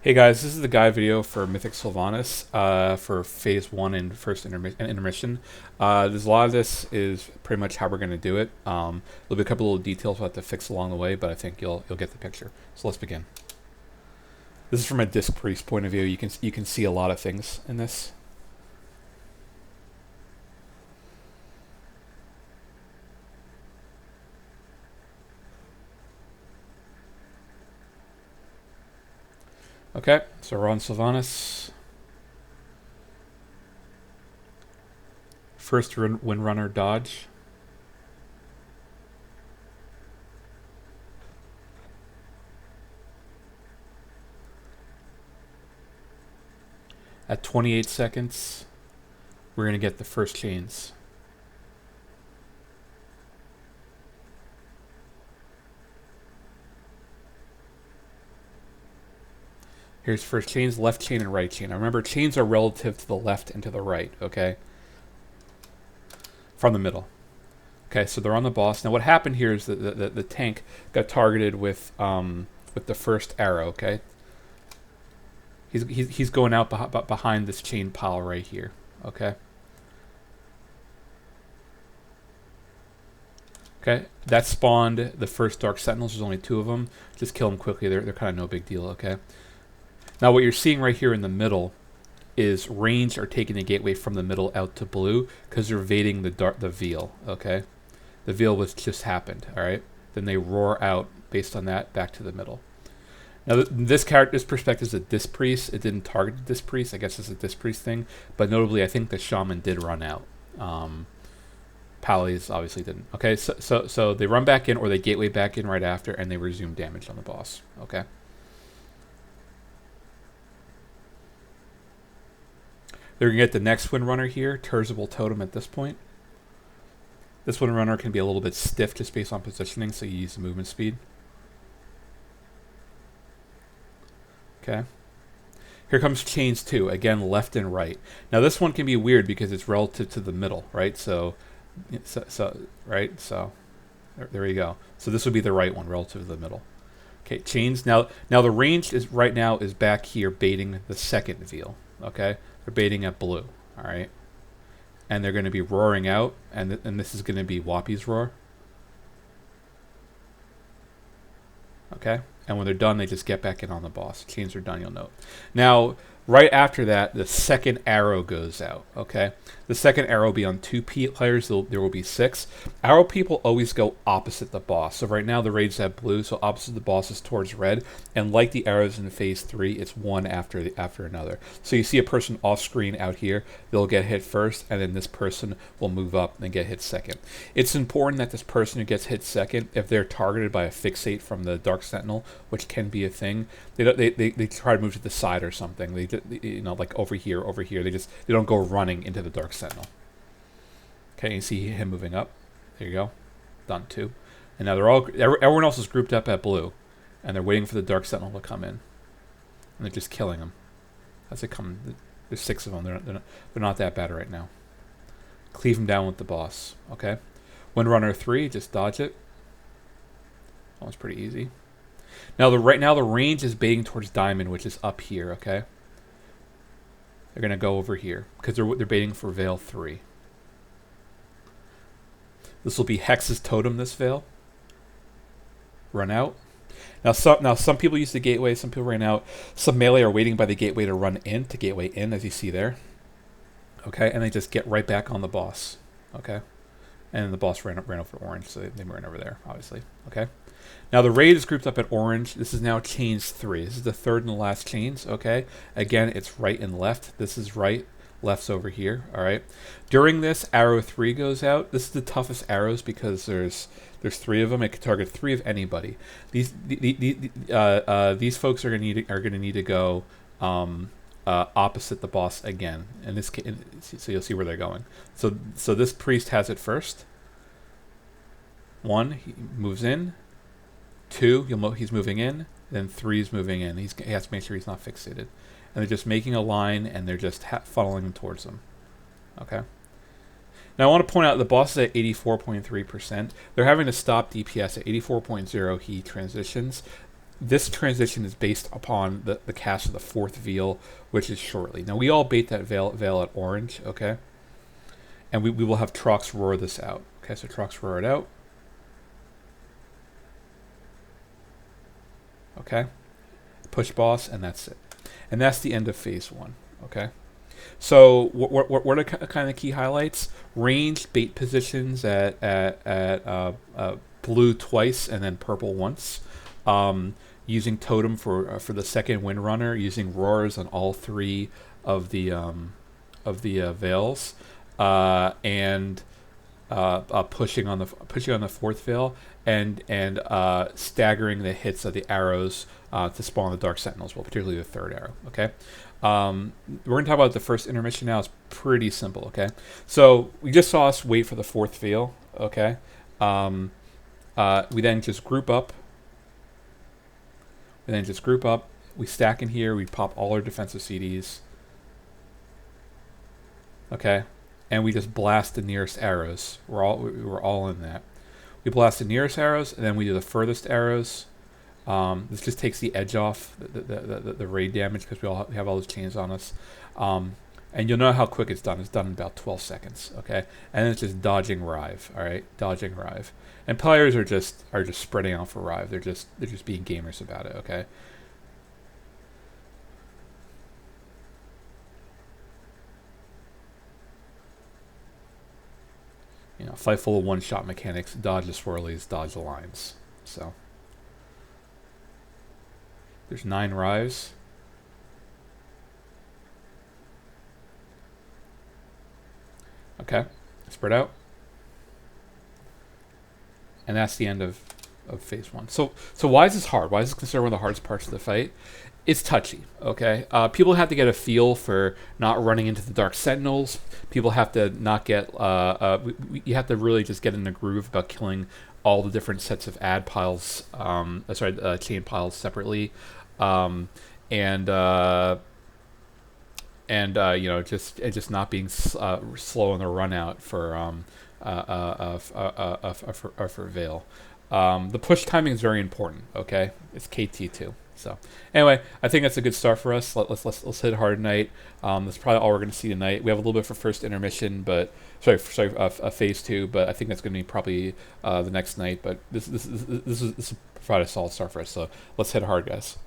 Hey guys, this is the guide video for Mythic Sylvanas for Phase 1 and first intermission. There's a lot of this is pretty much how we're going to do it. There'll be a couple little details we'll have to fix along the way, but I think you'll get the picture. So let's begin. This is from a Disc Priest point of view. You can see a lot of things in this. Okay, so we're on Sylvanas. First Windrunner dodge. At 28 seconds, we're going to get the first chains. Here's first chains, left chain and right chain. Now remember, chains are relative to the left and to the right, okay? From the middle. Okay, so they're on the boss. Now what happened here is that the tank got targeted with the first arrow, okay? He's going out behind this chain pile right here, okay? Okay, that spawned the first Dark Sentinels. There's only 2 of them. Just kill them quickly. They're kind of no big deal, okay? Now what you're seeing right here in the middle is range are taking the gateway from the middle out to blue because they're evading the veil, okay? The veil was just happened, all right? Then they roar out based on that back to the middle. Now this perspective is a Disc Priest. It didn't target the Disc Priest. I guess it's a Disc Priest thing. But notably, I think the Shaman did run out. Pallies obviously didn't. Okay, so they run back in or they gateway back in right after and they resume damage on the boss, okay? They're going to get the next Windrunner here, Terzable Totem at this point. This Windrunner can be a little bit stiff just based on positioning, so you use the movement speed. Okay. Here comes chains 2, again left and right. Now this one can be weird because it's relative to the middle, right? So there you go. So this would be the right one relative to the middle. Okay, chains. Now the range is right now is back here baiting the second veil. Okay, they're baiting at blue. All right, and they're going to be roaring out, and this is going to be Wappy's roar. Okay, and when they're done, they just get back in on the boss. Chains are done. You'll note. Now, right after that, the second arrow goes out. Okay, the second arrow will be on 2 players. There will be 6. Arrow people always go opposite the boss. So right now the raids have blue, so opposite the boss is towards red. And like the arrows in phase 3, it's one after another. So you see a person off screen out here. They'll get hit first, and then this person will move up and get hit second. It's important that this person who gets hit second, if they're targeted by a fixate from the Dark Sentinel, which can be a thing, they try to move to the side or something. Like over here. They don't go running into the Dark Sentinel. Okay, you see him moving up. There you go. Done 2. And now everyone else is grouped up at blue, and they're waiting for the Dark Sentinel to come in. And they're just killing them. As they come, there's 6 of them. They're not that bad right now. Cleave them down with the boss. Okay. Windrunner 3, just dodge it. That one's pretty easy. Now right now the range is baiting towards Diamond, which is up here. Okay. They're going to go over here because they're baiting for Veil 3. This will be Hex's Totem, this Veil. Run out. Now some people use the gateway, some people ran out. Some melee are waiting by the gateway to run in, to gateway in, as you see there. Okay, and they just get right back on the boss. Okay. And the boss ran over orange, so they ran over there, obviously. Okay. Now the raid is grouped up at orange. This is now chains 3. This is the third and the last chains, okay? Again, it's right and left. This is right, left's over here, all right? During this, arrow 3 goes out. This is the toughest arrows because there's 3 of them. It can target 3 of anybody. These folks are going to need to go opposite the boss again. And this, so you'll see where they're going. So this priest has it first. 1, he moves in. 2, he's moving in. Then 3 is moving in. He has to make sure he's not fixated. And they're just making a line, and they're just funneling him towards them. Okay. Now I want to point out the boss is at 84.3%. They're having to stop DPS at 84.0. He transitions. this transition is based upon the cast of the fourth veil, which is shortly. Now we all bait that veil at orange, okay? And we will have Trox roar this out. Okay, so Trox roar it out. Okay, push boss, and that's it. And that's the end of phase 1, okay? So what are the kind of key highlights? Range bait positions at blue twice and then purple once. Using totem for the second Windrunner. Using roars on all 3 of the veils, and pushing on the fourth veil, and staggering the hits of the arrows to spawn the Dark Sentinels, well, particularly the third arrow. Okay, we're gonna talk about the first intermission now. It's pretty simple. Okay, so we just saw us wait for the fourth veil. Okay, we then just group up. We stack in here. We pop all our defensive CDs. Okay, and we just blast the nearest arrows. We're all in that. We blast the nearest arrows, and then we do the furthest arrows. This just takes the edge off the raid damage because we have all those chains on us. And you'll know how quick it's done. It's done in about 12 seconds. Okay, and then it's just dodging Rive. All right, dodging Rive. And players are just spreading out for Rive. They're just being gamers about it. Okay. You know, fight full of one-shot mechanics, dodge the swirlies, dodge the lines. So there's 9 Rives. Okay, spread out. And that's the end of phase 1. So why is this hard? Why is this considered one of the hardest parts of the fight? It's touchy, okay? People have to get a feel for not running into the Dark Sentinels. People have to not get... you have to really just get in the groove about killing all the different sets of ad piles... chain piles separately. You know, just not being slow in the run out for Veil. The push timing is very important. Okay, it's KT2. So anyway, I think that's a good start for us. Let's hit hard tonight. That's probably all we're going to see tonight. We have a little bit for first intermission, but phase 2. But I think that's going to be probably the next night. But this is probably a solid start for us. So let's hit hard, guys.